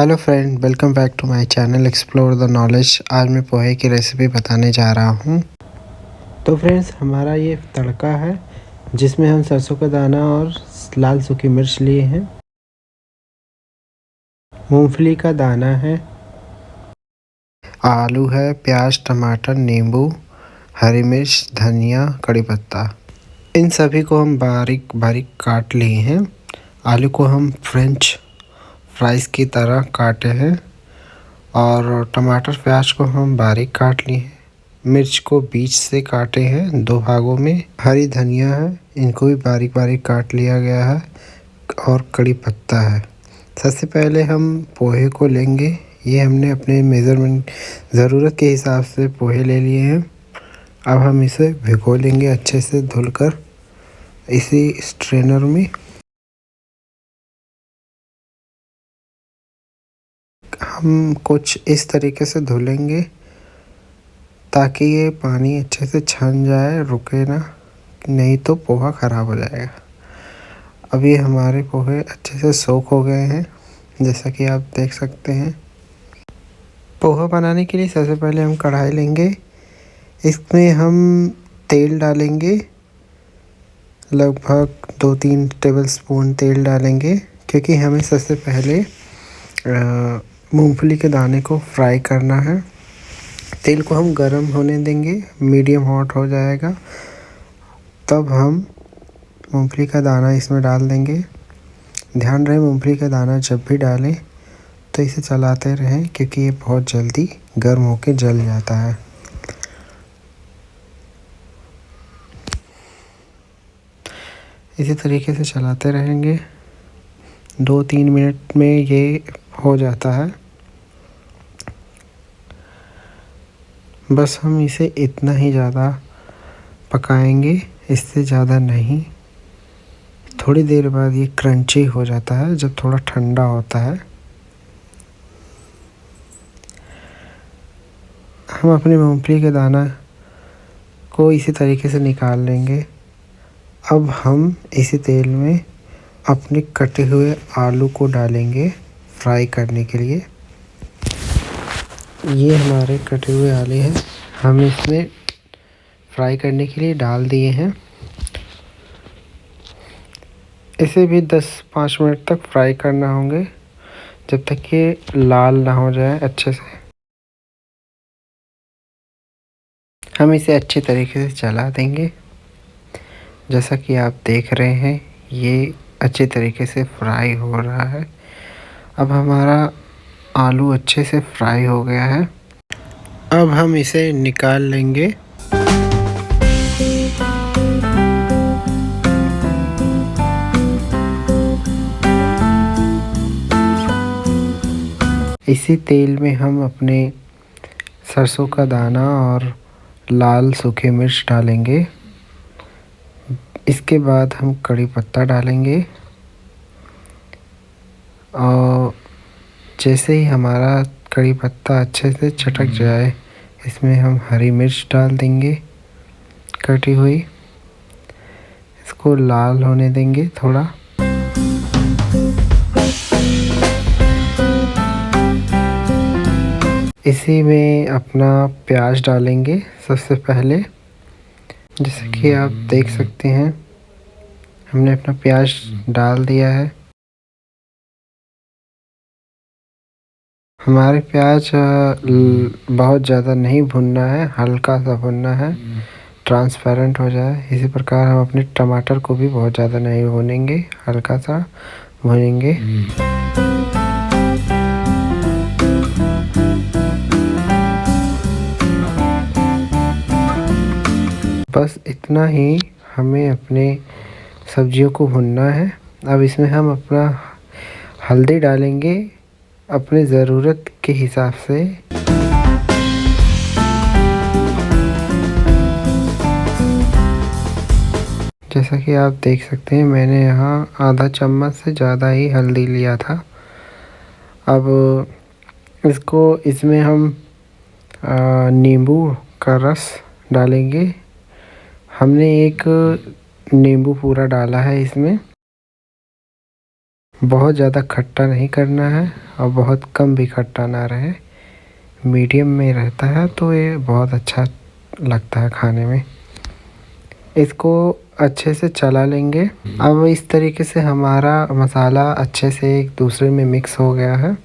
Hello friend, welcome back to my channel explore the knowledge. आज मैं पोहे की recipe बताने जा रहा हूँ। तो फ्रेंड्स, हमारा ये तड़का है जिसमें हम सरसों का दाना और लाल सूखी मिर्च लिए हैं, मूंगफली का दाना है, आलू है, प्याज, टमाटर, नींबू, हरी मिर्च, धनिया, कड़ी पत्ता। इन सभी को हम बारीक बारीक काट लिए हैं। आलू को हम फ्रेंच फ्राइज़ की तरह काटे हैं और टमाटर प्याज को हम बारीक काट लिए हैं। मिर्च को बीच से काटे हैं 2 भागों में। हरी धनिया है, इनको भी बारीक बारीक काट लिया गया है और कड़ी पत्ता है। सबसे पहले हम पोहे को लेंगे। ये हमने अपने मेज़रमेंट ज़रूरत के हिसाब से पोहे ले लिए हैं। अब हम इसे भिगो लेंगे अच्छे से धुलकर इसी स्ट्रेनर में। हम कुछ इस तरीके से धुलेंगे ताकि ये पानी अच्छे से छन जाए, रुके ना, नहीं तो पोहा ख़राब हो जाएगा। अब ये हमारे पोहे अच्छे से सोख हो गए हैं, जैसा कि आप देख सकते हैं। पोहा बनाने के लिए सबसे पहले हम कढ़ाई लेंगे। इसमें हम तेल डालेंगे, लगभग 2-3 टेबलस्पून तेल डालेंगे, क्योंकि हमें सबसे पहले मूंगफली के दाने को फ्राई करना है। तेल को हम गरम होने देंगे, मीडियम हॉट हो जाएगा तब हम मूंगफली का दाना इसमें डाल देंगे। ध्यान रहे मूंगफली का दाना जब भी डालें तो इसे चलाते रहें, क्योंकि ये बहुत जल्दी गर्म होकर जल जाता है। इसी तरीके से चलाते रहेंगे। 2-3 मिनट में ये हो जाता है। बस हम इसे इतना ही ज़्यादा पकाएंगे, इससे ज़्यादा नहीं। थोड़ी देर बाद ये क्रंची हो जाता है जब थोड़ा ठंडा होता है। हम अपने मूंगफली के दाना को इसी तरीके से निकाल लेंगे। अब हम इसी तेल में अपने कटे हुए आलू को डालेंगे फ्राई करने के लिए। ये हमारे कटे हुए आलू हैं, हम इसमें फ्राई करने के लिए डाल दिए हैं। इसे भी 10-5 मिनट तक फ्राई करना होंगे, जब तक ये लाल ना हो जाए अच्छे से। हम इसे अच्छे तरीके से चला देंगे। जैसा कि आप देख रहे हैं, ये अच्छे तरीके से फ्राई हो रहा है। अब हमारा आलू अच्छे से फ्राई हो गया है। अब हम इसे निकाल लेंगे। इसी तेल में हम अपने सरसों का दाना और लाल सूखे मिर्च डालेंगे। इसके बाद हम कड़ी पत्ता डालेंगे और जैसे ही हमारा कड़ी पत्ता अच्छे से चटक जाए, इसमें हम हरी मिर्च डाल देंगे कटी हुई। इसको लाल होने देंगे थोड़ा। इसी में अपना प्याज डालेंगे सबसे पहले। जैसे कि आप देख सकते हैं, हमने अपना प्याज डाल दिया है। हमारे प्याज बहुत ज़्यादा नहीं भुनना है, हल्का सा भुनना है, ट्रांसपेरेंट हो जाए। इसी प्रकार हम अपने टमाटर को भी बहुत ज़्यादा नहीं भूनेंगे, हल्का सा भुनेंगे। बस इतना ही हमें अपने सब्जियों को भुनना है। अब इसमें हम अपना हल्दी डालेंगे अपने ज़रूरत के हिसाब से। जैसा कि आप देख सकते हैं, मैंने यहाँ आधा चम्मच से ज़्यादा ही हल्दी लिया था। अब इसमें हम नींबू का रस डालेंगे। हमने एक नींबू पूरा डाला है इसमें। बहुत ज़्यादा खट्टा नहीं करना है और बहुत कम भी खट्टा ना रहे, मीडियम में रहता है तो ये बहुत अच्छा लगता है खाने में। इसको अच्छे से चला लेंगे। अब इस तरीके से हमारा मसाला अच्छे से एक दूसरे में मिक्स हो गया है।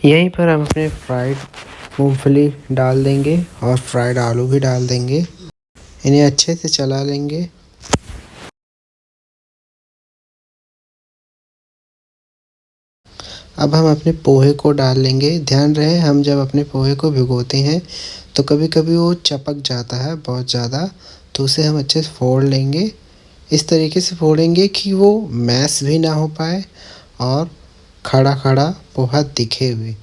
यहीं पर हम अपने फ्राइड मूंगफली डाल देंगे और फ्राइड आलू भी डाल देंगे। इन्हें अच्छे से चला लेंगे। अब हम अपने पोहे को डाल लेंगे। ध्यान रहे हम जब अपने पोहे को भिगोते हैं तो कभी कभी वो चपक जाता है बहुत ज़्यादा, तो उसे हम अच्छे से फोड़ लेंगे। इस तरीके से फोड़ेंगे कि वो मैश भी ना हो पाए और खड़ा खड़ा पोहा दिखे हुए,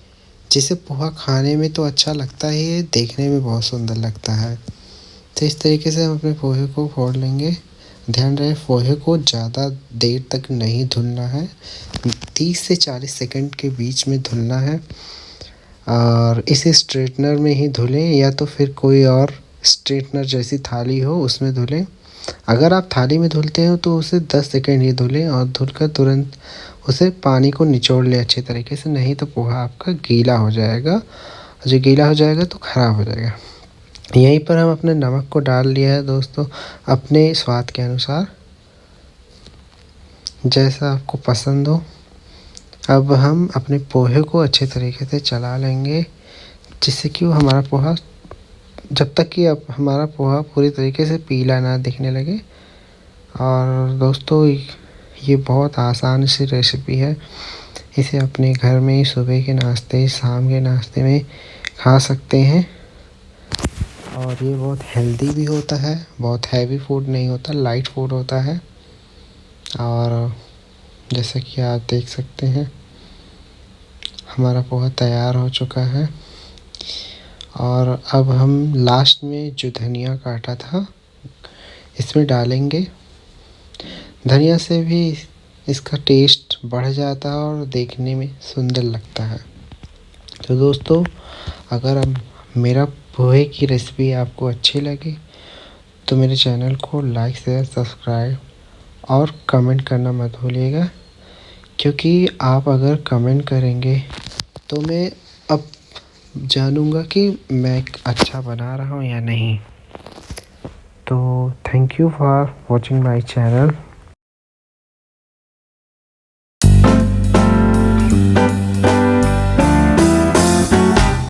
जिसे पोहा खाने में तो अच्छा लगता ही है, देखने में बहुत सुंदर लगता है। तो इस तरीके से हम अपने पोहे को फोड़ लेंगे। ध्यान रहे पोहे को ज़्यादा देर तक नहीं धुलना है, 30 से 40 सेकंड के बीच में धुलना है और इसे स्ट्रेटनर में ही धुलें या तो फिर कोई और स्ट्रेटनर जैसी थाली हो उसमें धुलें। अगर आप थाली में धुलते हो तो उसे 10 सेकंड ही धुलें और धुलकर तुरंत उसे पानी को निचोड़ लें अच्छे तरीके से, नहीं तो पोहा आपका गीला हो जाएगा। जो गीला हो जाएगा तो ख़राब हो जाएगा। यहीं पर हम अपने नमक को डाल लिया है दोस्तों, अपने स्वाद के अनुसार, जैसा आपको पसंद हो। अब हम अपने पोहे को अच्छे तरीके से चला लेंगे, जिससे कि वो हमारा पोहा, जब तक कि अब हमारा पोहा पूरी तरीके से पीला ना दिखने लगे। और दोस्तों ये बहुत आसान सी रेसिपी है, इसे अपने घर में ही सुबह के नाश्ते, शाम के नाश्ते में खा सकते हैं और ये बहुत हेल्दी भी होता है, बहुत हैवी फूड नहीं होता, लाइट फूड होता है। और जैसा कि आप देख सकते हैं हमारा पोहा तैयार हो चुका है। और अब हम लास्ट में जो धनिया काटा था इसमें डालेंगे। धनिया से भी इसका टेस्ट बढ़ जाता है और देखने में सुंदर लगता है। तो दोस्तों अगर अब मेरा पोहे की रेसिपी आपको अच्छी लगी तो मेरे चैनल को लाइक शेयर सब्सक्राइब और कमेंट करना मत भूलिएगा, क्योंकि आप अगर कमेंट करेंगे तो मैं अब जानूँगा कि मैं अच्छा बना रहा हूँ या नहीं। तो thank you for watching my channel.